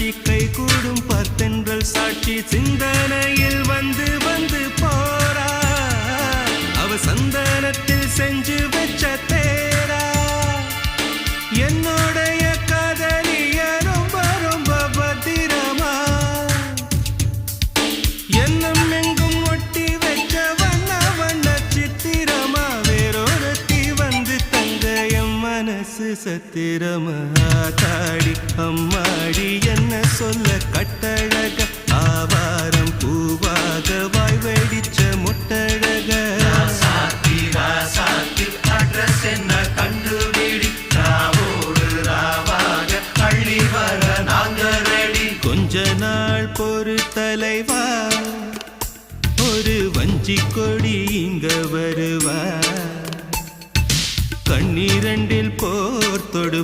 காட்சி கை கூடும் பார்த்தென்றல் சாட்சி சிந்தனையில் வந்து வந்து போறா அவ சந்தனத்தில் செஞ்சு வச்ச தேரா என்னுடைய காதலிய ரொம்ப ரொம்ப பத்திரமா என்னும் எங்கும் ஒட்டி வச்ச வண்ண வண்ண சித்திரமா வேறொருத்தி வந்து தங்க என் மனசு சத்திரமா தாடி அம்மாடி என்ன சொல்ல கட்டழக ஆவாரம் பூவாக வாய் வெடிச்ச முட்டழக அட்ரஸ் என்ன கண்டுபிடி ராவோடு ராவாக அள்ளி வர நாங்க ரெடி கொஞ்ச நாள் பொறு தலைவா ஒரு வஞ்சி கொடி இங்க வருவா கண்ணீரண்டில் போர் தொடு